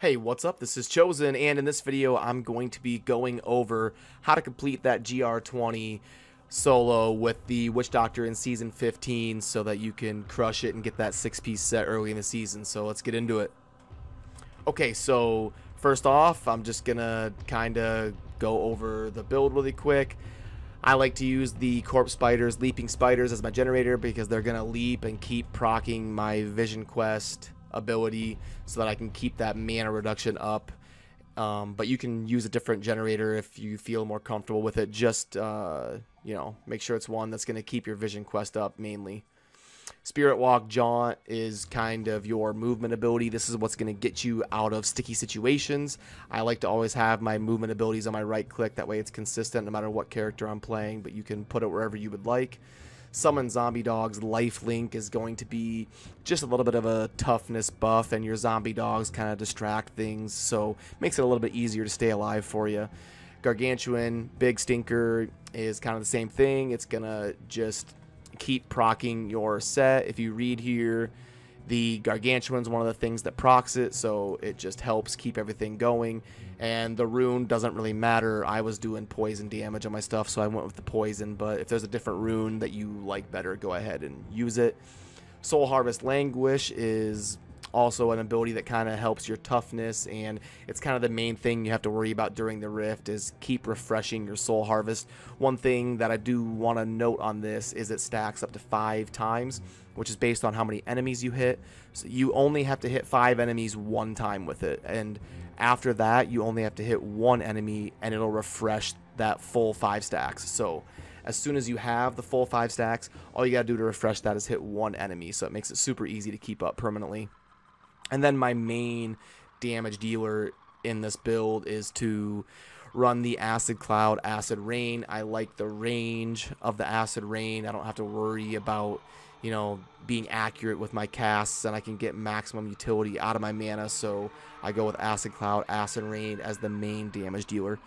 Hey, what's up? This is Chosen, and in this video I'm going to be going over how to complete that GR20 solo with the Witch Doctor in Season 15 so that you can crush it and get that 6-piece set early in the season. So let's get into it. Okay, so first off, I'm just gonna kind of go over the build really quick. I like to use the Corpse Spiders, Leaping Spiders as my generator because they're gonna leap and keep proccing my Vision Quest ability so that I can keep that mana reduction up. But you can use a different generator if you feel more comfortable with it. Just you know, make sure it's one that's going to keep your Vision Quest up mainly. Spirit Walk Jaunt is kind of your movement ability. This is what's going to get you out of sticky situations. I like to always have my movement abilities on my right click. That way it's consistent no matter what character I'm playing, but you can put it wherever you would like. Summon Zombie Dog's Life Link is going to be just a little bit of a toughness buff, and your zombie dogs kind of distract things, so makes it a little bit easier to stay alive for you. Gargantuan Big Stinker is kind of the same thing. It's gonna just keep proccing your set. If you read here, the Gargantuan's one of the things that procs it, so it just helps keep everything going. And the rune doesn't really matter. I was doing poison damage on my stuff, so I went with the poison, but if there's a different rune that you like better, go ahead and use it. Soul Harvest Languish is also an ability that kind of helps your toughness, and it's kind of the main thing you have to worry about during the rift is keep refreshing your Soul Harvest. One thing that I do want to note on this is it stacks up to 5 times, which is based on how many enemies you hit. So you only have to hit 5 enemies one time with it, and after that you only have to hit 1 enemy and it'll refresh that full 5 stacks. So as soon as you have the full 5 stacks, all you gotta do to refresh that is hit 1 enemy, so it makes it super easy to keep up permanently. And then my main damage dealer in this build is to run the Acid Cloud, Acid Rain. I like the range of the Acid Rain. I don't have to worry about, you know, being accurate with my casts, and I can get maximum utility out of my mana, so I go with Acid Cloud, Acid Rain as the main damage dealer.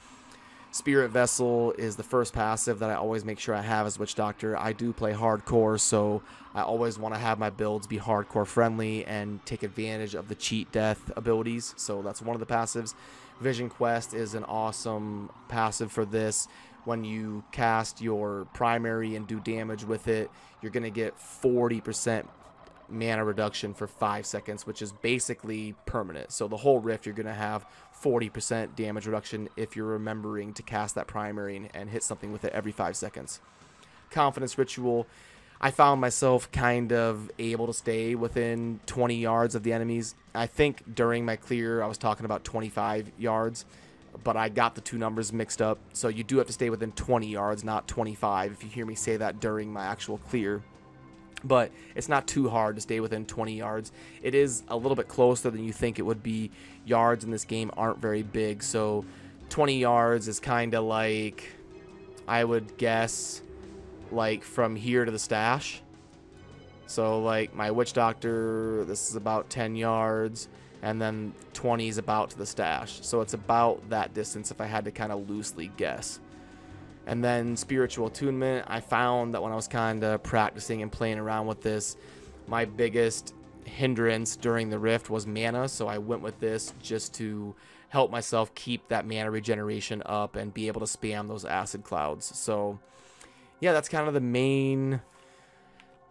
Spirit Vessel is the first passive that I always make sure I have as Witch Doctor. I do play hardcore, so I always want to have my builds be hardcore friendly and take advantage of the cheat death abilities, so that's one of the passives. Vision Quest is an awesome passive for this. When you cast your primary and do damage with it, you're going to get 40% mana reduction for 5 seconds, which is basically permanent. So the whole rift you're going to have 40% damage reduction if you're remembering to cast that primary and hit something with it every 5 seconds. Confidence Ritual, I found myself kind of able to stay within 20 yards of the enemies. I think during my clear I was talking about 25 yards, but I got the two numbers mixed up. So you do have to stay within 20 yards, not 25, if you hear me say that during my actual clear. But it's not too hard to stay within 20 yards. It is a little bit closer than you think it would be. Yards in this game aren't very big, so 20 yards is kind of like, I would guess, like from here to the stash. So like my Witch Doctor, this is about 10 yards, and then 20 is about to the stash. So it's about that distance if I had to kind of loosely guess. And then Spiritual Attunement, I found that when I was kind of practicing and playing around with this, my biggest hindrance during the rift was mana, so I went with this just to help myself keep that mana regeneration up and be able to spam those acid clouds. So yeah, that's kind of the main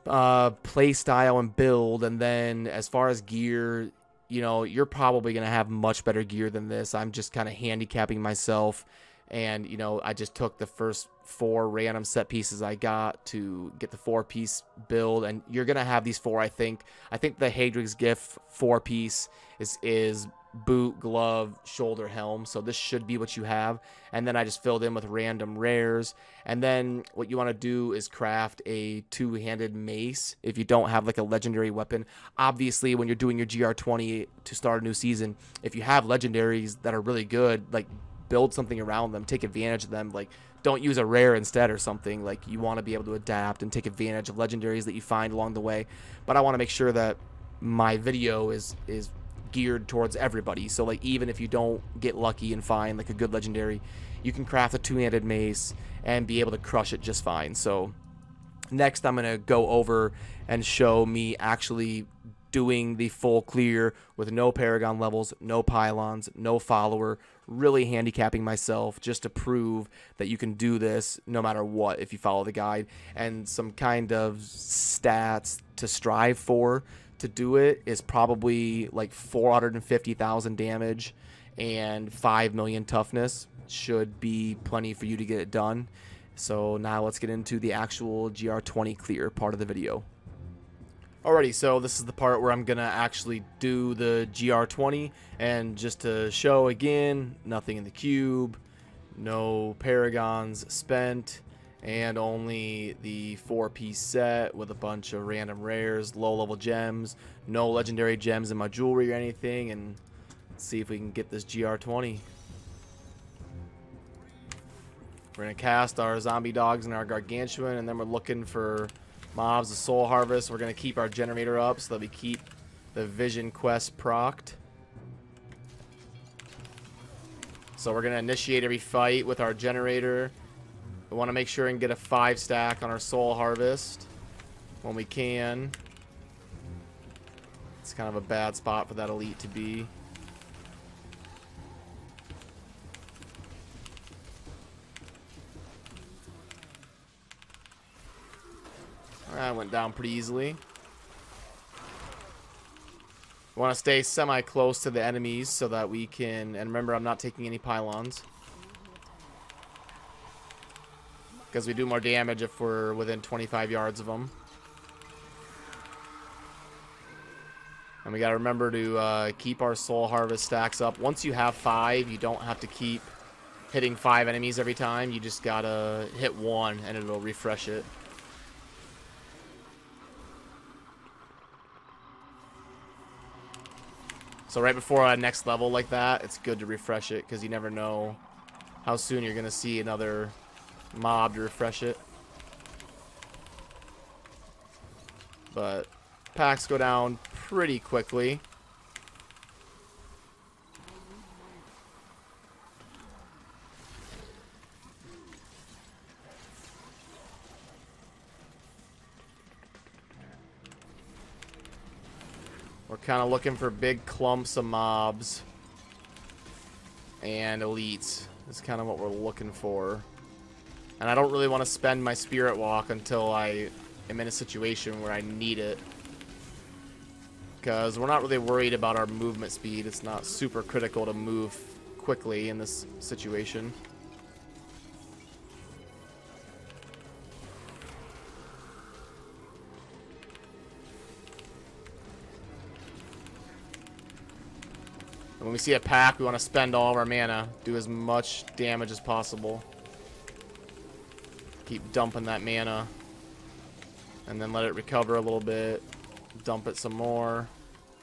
play style and build. And then as far as gear, you know, you're probably going to have much better gear than this. I'm just kind of handicapping myself. And, you know, I just took the first 4 random set pieces I got to get the 4-piece build. And you're going to have these 4, I think. I think the Hadrig's Gift 4-piece is boot, glove, shoulder, helm. So this should be what you have. And then I just filled in with random rares. And then what you want to do is craft a 2-handed mace if you don't have like a legendary weapon. Obviously, when you're doing your GR20 to start a new season, if you have legendaries that are really good, like, build something around them, take advantage of them. Like, don't use a rare instead or something. Like, you want to be able to adapt and take advantage of legendaries that you find along the way. But I want to make sure that my video is geared towards everybody. So like, even if you don't get lucky and find like a good legendary, you can craft a 2-handed mace and be able to crush it just fine. So next I'm going to go over and show me actually doing the full clear with no Paragon levels, no pylons, no follower, really handicapping myself just to prove that you can do this no matter what if you follow the guide, and some kind of stats to strive for to do it is probably like 450,000 damage and 5 million toughness. Should be plenty for you to get it done. So now let's get into the actual GR20 clear part of the video. Alrighty, so this is the part where I'm gonna actually do the GR20, and just to show again, nothing in the cube, no paragons spent, and only the 4-piece set with a bunch of random rares, low-level gems, no legendary gems in my jewelry or anything, and let's see if we can get this GR20. We're gonna cast our zombie dogs and our gargantuan, and then we're looking for mobs of soul harvest. We're gonna keep our generator up so that we keep the vision quest procced. So we're gonna initiate every fight with our generator. We want to make sure and get a 5-stack on our soul harvest when we can. It's kind of a bad spot for that elite to be. That went down pretty easily. We want to stay semi-close to the enemies so that we can... And remember, I'm not taking any pylons, because we do more damage if we're within 25 yards of them. And we got to remember to keep our soul harvest stacks up. Once you have 5, you don't have to keep hitting 5 enemies every time. You just got to hit 1 and it'll refresh it. So right before a next level like that, it's good to refresh it, because you never know how soon you're going to see another mob to refresh it. But packs go down pretty quickly. We're kind of looking for big clumps of mobs and elites. That's kind of what we're looking for. And I don't really want to spend my spirit walk until I am in a situation where I need it, because we're not really worried about our movement speed. It's not super critical to move quickly in this situation. And when we see a pack, we want to spend all of our mana, do as much damage as possible. Keep dumping that mana, and then let it recover a little bit. Dump it some more,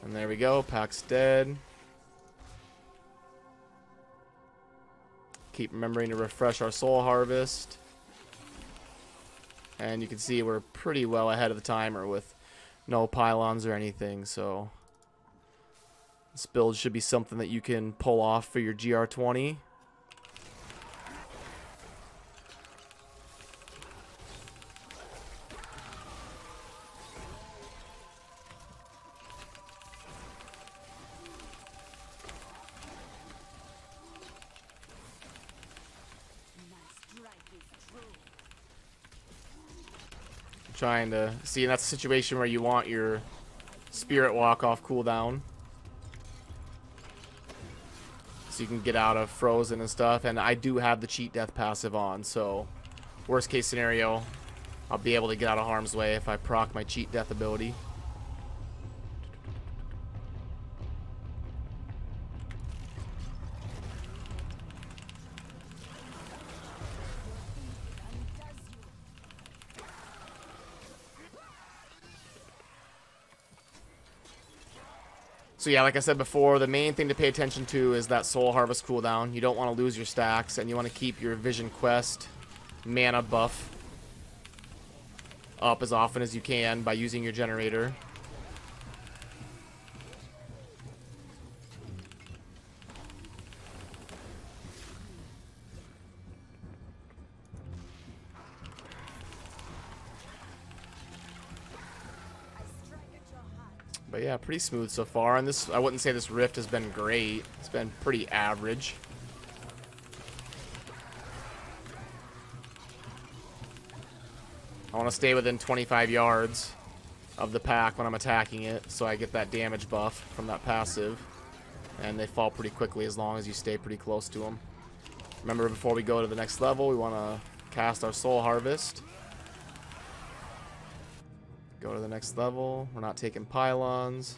and there we go. Pack's dead. Keep remembering to refresh our soul harvest. And you can see we're pretty well ahead of the timer with no pylons or anything, so this build should be something that you can pull off for your GR20. Trying to see, and that's a situation where you want your spirit walk off cooldown, so you can get out of frozen and stuff. And I do have the cheat death passive on, so worst case scenario, I'll be able to get out of harm's way if I proc my cheat death ability. So yeah, like I said before, the main thing to pay attention to is that soul harvest cooldown. You don't want to lose your stacks, and you want to keep your vision quest mana buff up as often as you can by using your generator. But yeah, pretty smooth so far. And this, I wouldn't say this rift has been great. It's been pretty average. I want to stay within 25 yards of the pack when I'm attacking it, so I get that damage buff from that passive. And they fall pretty quickly as long as you stay pretty close to them. Remember, before we go to the next level, we want to cast our Soul Harvest. Go to the next level. We're not taking pylons.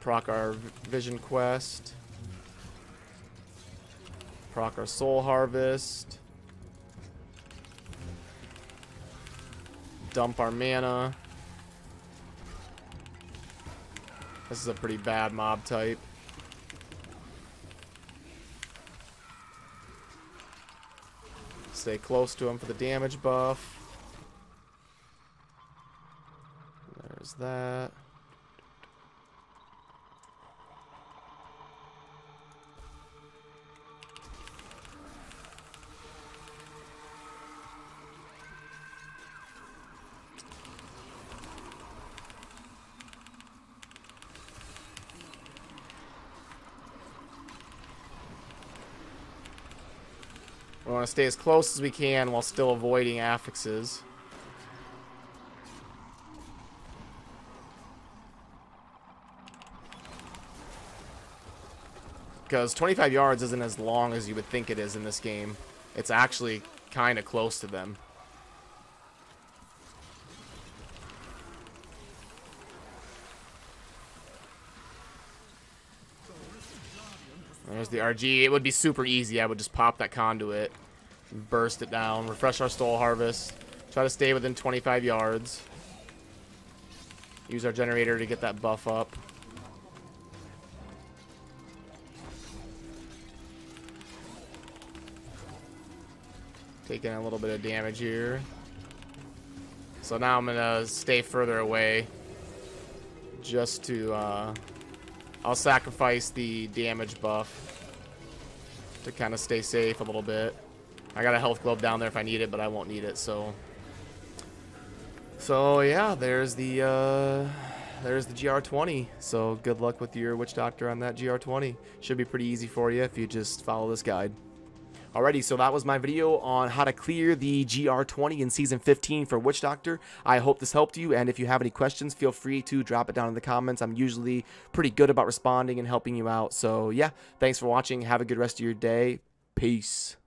Proc our Vision Quest. Proc our Soul Harvest. Dump our mana. This is a pretty bad mob type. Stay close to him for the damage buff. There's that. We want to stay as close as we can while still avoiding affixes. Because 25 yards isn't as long as you would think it is in this game. It's actually kind of close to them. There's the RG. It would be super easy. I would just pop that conduit, burst it down, refresh our Soul Harvest, try to stay within 25 yards. Use our generator to get that buff up. Taking a little bit of damage here. So now I'm going to stay further away just to... I'll sacrifice the damage buff to kind of stay safe a little bit. I got a health globe down there if I need it, but I won't need it, so yeah, there's the GR20. So good luck with your Witch Doctor on that GR20. Should be pretty easy for you if you just follow this guide. Alrighty, so that was my video on how to clear the GR20 in Season 15 for Witch Doctor. I hope this helped you, and if you have any questions, feel free to drop it down in the comments. I'm usually pretty good about responding and helping you out. So yeah, thanks for watching. Have a good rest of your day. Peace.